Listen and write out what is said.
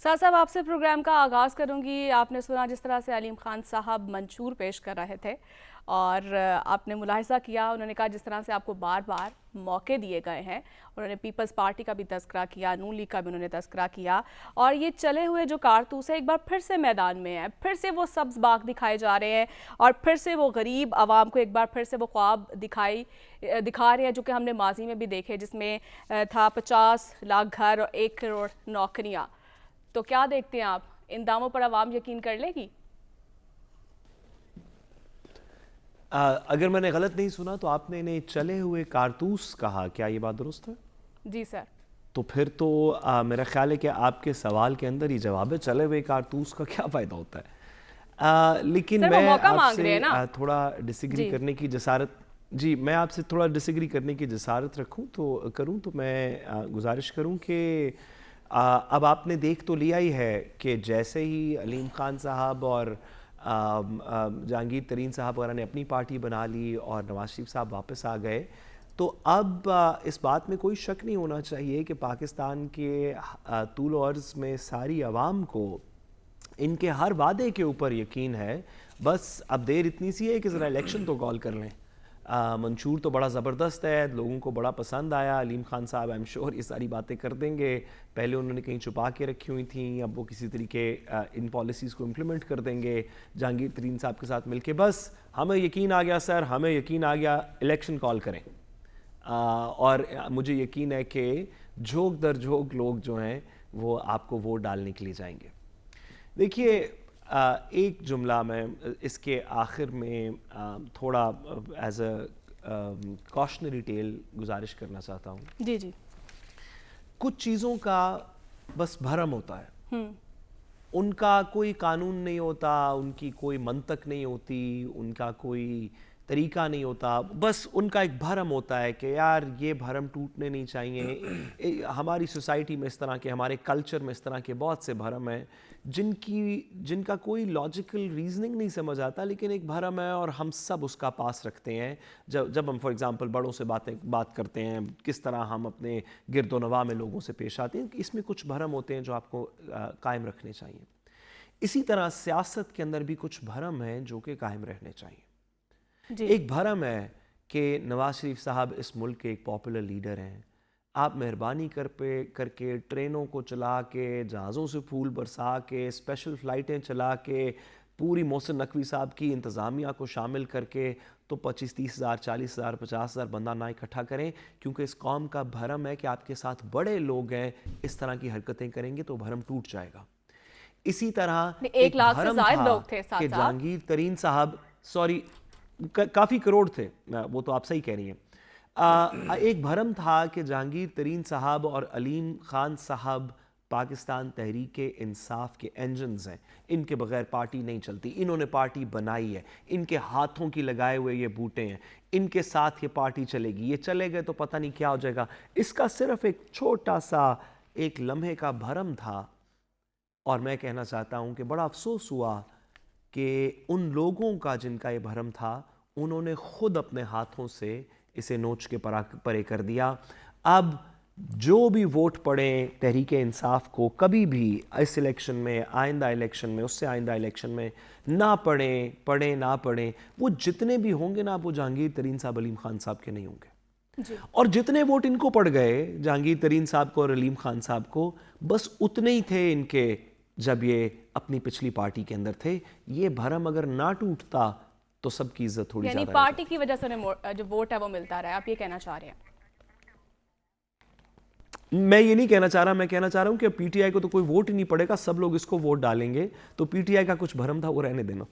साथ साहब आपसे प्रोग्राम का आगाज़ करूंगी। आपने सुना जिस तरह से अलीम खान साहब मंशूर पेश कर रहे थे और आपने मुलाहिज़ा किया, उन्होंने कहा जिस तरह से आपको बार बार मौके दिए गए हैं। उन्होंने पीपल्स पार्टी का भी तस्करा किया, नून लीग का भी उन्होंने तस्करा किया और ये चले हुए जो कारतूस है एक बार फिर से मैदान में है, फिर से वो सब्ज़ बाग दिखाए जा रहे हैं और फिर से वो गरीब आवाम को एक बार फिर से वो ख्वाब दिखा रहे हैं जो कि हमने माजी में भी देखे, जिसमें था 50 लाख घर और 1 करोड़ नौकरियाँ। तो क्या देखते हैं आप, इन दामों पर आवाम यकीन कर लेगी? अगर मैंने गलत नहीं सुना तो आपने इन्हें चले हुए कारतूस कहा, क्या ये बात दुरुस्त है? जी सर। तो फिर तो मेरा ख्याल है कि आपके सवाल के अंदर ही जवाब है, चले हुए कारतूस का क्या फ़ायदा होता है। लेकिन सर, मैं मौका मांग रहे आपसे हैं ना? थोड़ा डिसएग्री करने की जसारत जी, मैं आपसे थोड़ा डिसएग्री करने की जसारत करूं तो मैं गुजारिश करूं कि अब आपने देख तो लिया ही है कि जैसे ही अलीम खान साहब और जहांगीर तरीन साहब वगैरह ने अपनी पार्टी बना ली और नवाज शरीफ साहब वापस आ गए, तो अब इस बात में कोई शक नहीं होना चाहिए कि पाकिस्तान के तूल और अर्ज़ में सारी आवाम को इनके हर वादे के ऊपर यकीन है। बस अब देर इतनी सी है कि ज़रा इलेक्शन तो कॉल कर लें। मंशूर तो बड़ा ज़बरदस्त है, लोगों को बड़ा पसंद आया। अलीम खान साहब आई एम श्योर ये सारी बातें कर देंगे। पहले उन्होंने कहीं छुपा के रखी हुई थी, अब वो किसी तरीके इन पॉलिसीज़ को इम्प्लीमेंट कर देंगे जहांगीर तरीन साहब के साथ मिलके। बस हमें यकीन आ गया सर, हमें यकीन आ गया, इलेक्शन कॉल करें। और मुझे यकीन है कि झोंक दर झोंक लोग जो हैं वो आपको वोट डालने के लिए जाएंगे। देखिए, एक जुमला मैं इसके आखिर में थोड़ा एज अ कॉशनरी टेल गुजारिश करना चाहता हूँ। जी जी। कुछ चीज़ों का बस भरम होता है, उनका कोई कानून नहीं होता, उनकी कोई मंतक नहीं होती, उनका कोई तरीका नहीं होता, बस उनका एक भरम होता है कि यार ये भरम टूटने नहीं चाहिए। हमारी सोसाइटी में इस तरह के, हमारे कल्चर में इस तरह के बहुत से भरम हैं जिनका कोई लॉजिकल रीजनिंग नहीं समझ आता, लेकिन एक भरम है और हम सब उसका पास रखते हैं। जब हम फॉर एग्जांपल बड़ों से बात करते हैं, किस तरह हम अपने गिरदोनवा में लोगों से पेश आते हैं, इसमें कुछ भरम होते हैं जो आपको कायम रखने चाहिए। इसी तरह सियासत के अंदर भी कुछ भरम हैं जो कि कायम रहने चाहिए। एक भरम है कि नवाज शरीफ साहब इस मुल्क के एक पॉपुलर लीडर हैं। आप मेहरबानी करके ट्रेनों को चला के, जहाज़ों से फूल बरसा के, स्पेशल फ़्लाइटें चला के, पूरी मोहसिन नकवी साहब की इंतज़ामिया को शामिल करके तो 25-30 हज़ार, 40 हज़ार, 50 हज़ार बंदा ना इकट्ठा करें, क्योंकि इस कौम का भरम है कि आपके साथ बड़े लोग हैं, इस तरह की हरकतें करेंगे तो भरम टूट जाएगा। इसी तरह 1 एक लाख से भरम ज्यादा था लोग थे कि साथ साहब। जहांगीर तरीन साहब, सॉरी, काफ़ी करोड़ थे, वो तो आप सही कह रही हैं। एक भरम था कि जहांगीर तरीन साहब और अलीम खान साहब पाकिस्तान तहरीक इंसाफ के इंजन्स हैं, इनके बगैर पार्टी नहीं चलती। इन्होंने पार्टी बनाई है, इनके हाथों की लगाए हुए ये बूटे हैं, इनके साथ ये पार्टी चलेगी। ये चले गए तो पता नहीं क्या हो जाएगा। इसका सिर्फ एक छोटा सा एक लम्हे का भरम था। और मैं कहना चाहता हूं कि बड़ा अफसोस हुआ कि उन लोगों का जिनका ये भरम था, उन्होंने खुद अपने हाथों से इसे नोच के परे कर दिया। अब जो भी वोट पड़े तहरीक इंसाफ को, कभी भी इस इलेक्शन में, आइंदा इलेक्शन में, उससे आइंदा इलेक्शन में ना पड़े ना पड़े, वो जितने भी होंगे ना, वो जहांगीर तरीन साहब, अलीम खान साहब के नहीं होंगे। और जितने वोट इनको पड़ गए, जहांगीर तरीन साहब को और अलीम खान साहब को, बस उतने ही थे इनके जब ये अपनी पिछली पार्टी के अंदर थे। ये भरम अगर ना टूटता तो सबकी इज्जत थोड़ी ज्यादा, यानी पार्टी की वजह से उन्हें जो वोट है वो मिलता रहा है, आप ये कहना चाह रहे हैं? मैं ये नहीं कहना चाह रहा, मैं कहना चाह रहा हूं कि पीटीआई को तो कोई वोट ही नहीं पड़ेगा, सब लोग इसको वोट डालेंगे, तो पीटीआई का कुछ भरम था वो रहने देना।